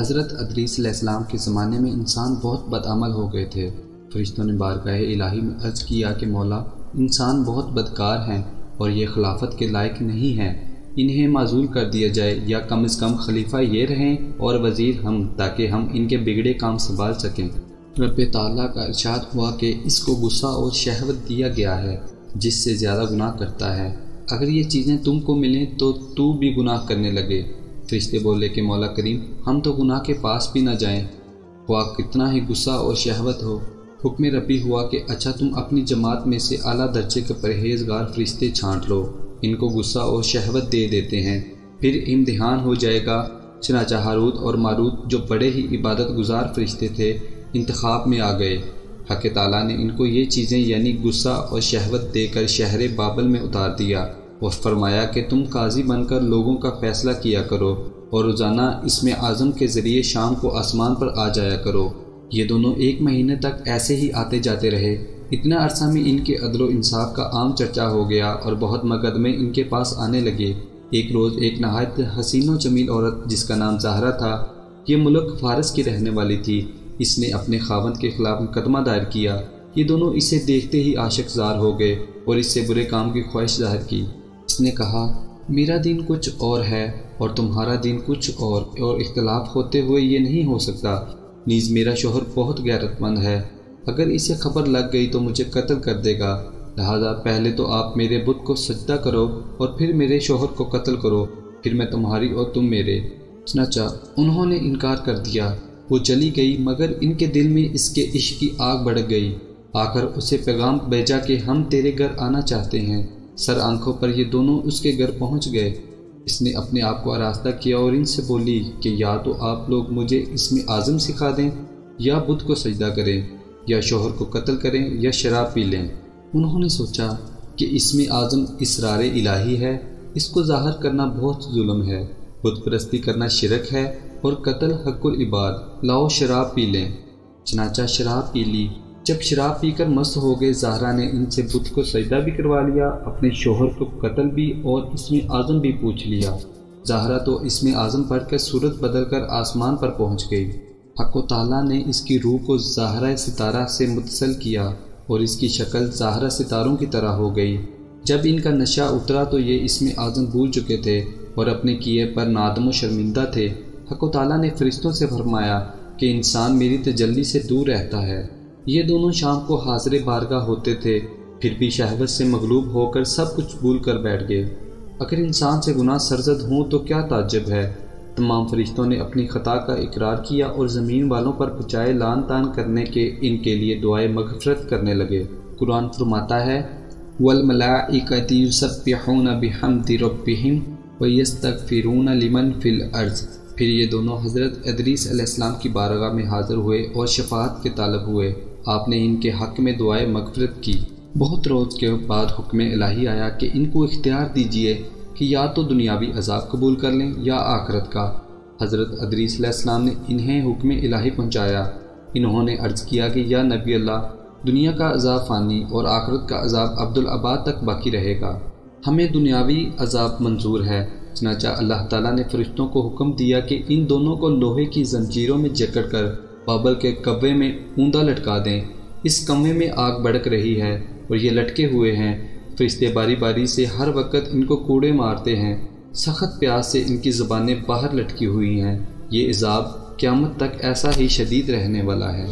حضرت ادریس علیہ السلام کے زمانے میں انسان بہت بدعمل ہو گئے تھے۔ فرشتوں نے بارگاہ الہی میں عرض کیا کہ مولا، انسان بہت بدکار ہیں اور یہ خلافت کے لائق نہیں ہیں، انہیں معزول کر دیا جائے، یا کم از کم خلیفہ یہ رہیں اور وزیر ہم، تاکہ ہم ان کے بگڑے کام سنبھال سکیں۔ رب تعالیٰ کا ارشاد ہوا کہ اس کو غصہ اور شہوت دیا گیا ہے جس سے زیادہ گناہ کرتا ہے، اگر یہ چیزیں تم کو ملیں تو بھی گناہ کرنے لگے۔ فرشتے بولے کہ مولا کریم، ہم تو گناہ کے پاس بھی نہ جائیں، خواہ کتنا ہی غصہ اور شہوت ہو۔ حکم ربی ہوا کہ اچھا، تم اپنی جماعت میں سے اعلیٰ درجے کے پرہیزگار فرشتے چھانٹ لو، ان کو غصہ اور شہوت دے دیتے ہیں، پھر امتحان ہو جائے گا۔ چنانچہ ہاروت اور ماروت جو بڑے ہی عبادت گزار فرشتے تھے انتخاب میں آ گئے۔ حق تعالیٰ نے ان کو یہ چیزیں یعنی غصہ اور شہوت دے کر شہر بابل میں اتار دیا اور فرمایا کہ تم قاضی بن کر لوگوں کا فیصلہ کیا کرو اور روزانہ اسم اعظم کے ذریعے شام کو آسمان پر آ جایا کرو۔ یہ دونوں 1 مہینے تک ایسے ہی آتے جاتے رہے۔ اتنا عرصہ میں ان کے عدل و انصاف کا عام چرچا ہو گیا اور بہت مقدمے ان کے پاس آنے لگے۔ ایک روز ایک نہایت حسین و جمیل عورت جس کا نام زہرا تھا، یہ ملک فارس کی رہنے والی تھی، اس نے اپنے خاوند کے خلاف مقدمہ دائر کیا۔ یہ دونوں اسے دیکھتے ہی عاشق زار ہو گئے اور اس سے برے کام کی خواہش ظاہر کی۔ اس نے کہا، میرا دین کچھ اور ہے اور تمہارا دین کچھ اور اختلاف ہوتے ہوئے یہ نہیں ہو سکتا۔ نیز میرا شوہر بہت غیرت مند ہے، اگر اسے خبر لگ گئی تو مجھے قتل کر دے گا، لہذا پہلے تو آپ میرے بت کو سجدہ کرو اور پھر میرے شوہر کو قتل کرو، پھر میں تمہاری اور تم میرے۔ چنانچہ انہوں نے انکار کر دیا۔ وہ چلی گئی مگر ان کے دل میں اس کے عشق کی آگ بھڑک گئی۔ آ کر اسے پیغام بھیجا کہ ہم تیرے گھر آنا چاہتے ہیں۔ سر آنکھوں پر یہ دونوں اس کے گھر پہنچ گئے۔ اس نے اپنے آپ کو آراستہ کیا اور ان سے بولی کہ یا تو آپ لوگ مجھے اسم اعظم سکھا دیں، یا بت کو سجدہ کریں، یا شوہر کو قتل کریں، یا شراب پی لیں۔ انہوں نے سوچا کہ اسم اعظم اسرار الہی ہے، اس کو ظاہر کرنا بہت ظلم ہے، بت پرستی کرنا شرک ہے اور قتل حق العباد، لاؤ شراب پی لیں۔ چنانچہ شراب پی لی۔ جب شراب پی کر مست ہو گئے، زہرا نے ان سے بت کو سجدہ بھی کروا لیا، اپنے شوہر کو قتل بھی اور اسم اعظم بھی پوچھ لیا۔ زہرا تو اسم اعظم پڑھ کر صورت بدل کر آسمان پر پہنچ گئی۔ حق و تعالیٰ نے اس کی روح کو زہرہ ستارہ سے متصل کیا اور اس کی شکل زہرہ ستاروں کی طرح ہو گئی۔ جب ان کا نشہ اترا تو یہ اسم اعظم بھول چکے تھے اور اپنے کیے پر نادم و شرمندہ تھے۔ حق و تعالیٰ نے فرشتوں سے فرمایا کہ انسان میری تجلی سے دور رہتا ہے۔ یہ دونوں شام کو حاضر بارگاہ ہوتے تھے، پھر بھی شہوت سے مغلوب ہو کر سب کچھ بھول کر بیٹھ گئے۔ اگر انسان سے گناہ سرزد ہوں تو کیا تعجب ہے۔ تمام فرشتوں نے اپنی خطا کا اقرار کیا اور زمین والوں پر بجائے لعن طعن کرنے کے ان کے لیے دعائے مغفرت کرنے لگے۔ قرآن فرماتا ہے وَالْمَلَائِكَةُ يُسَبِّحُونَ بِحَمْدِ رَبِّهِمْ وَيَسْتَغْفِرُونَ لِمَنْ فِي الْأَرْضِ۔ پھر یہ دونوں حضرت ادریس علیہ السلام کی بارگاہ میں حاضر ہوئے اور شفاعت کے طالب ہوئے۔ آپ نے ان کے حق میں دعائے مغفرت کی۔ بہت روز کے بعد حکم الہی آیا کہ ان کو اختیار دیجیے کہ یا تو دنیاوی عذاب قبول کر لیں یا آخرت کا۔ حضرت ادریس علیہ السلام نے انہیں حکم الہی پہنچایا۔ انہوں نے عرض کیا کہ یا نبی اللہ، دنیا کا عذاب فانی اور آخرت کا عذاب عبدالآباد تک باقی رہے گا، ہمیں دنیاوی عذاب منظور ہے۔ چنانچہ اللہ تعالیٰ نے فرشتوں کو حکم دیا کہ ان دونوں کو لوہے کی زنجیروں میں جکڑ کر بابل کے کوے میں اوندا لٹکا دیں۔ اس کوے میں آگ بھڑک رہی ہے اور یہ لٹکے ہوئے ہیں۔ فرشتے باری باری سے ہر وقت ان کو کوڑے مارتے ہیں، سخت پیاس سے ان کی زبانیں باہر لٹکی ہوئی ہیں۔ یہ عذاب قیامت تک ایسا ہی شدید رہنے والا ہے۔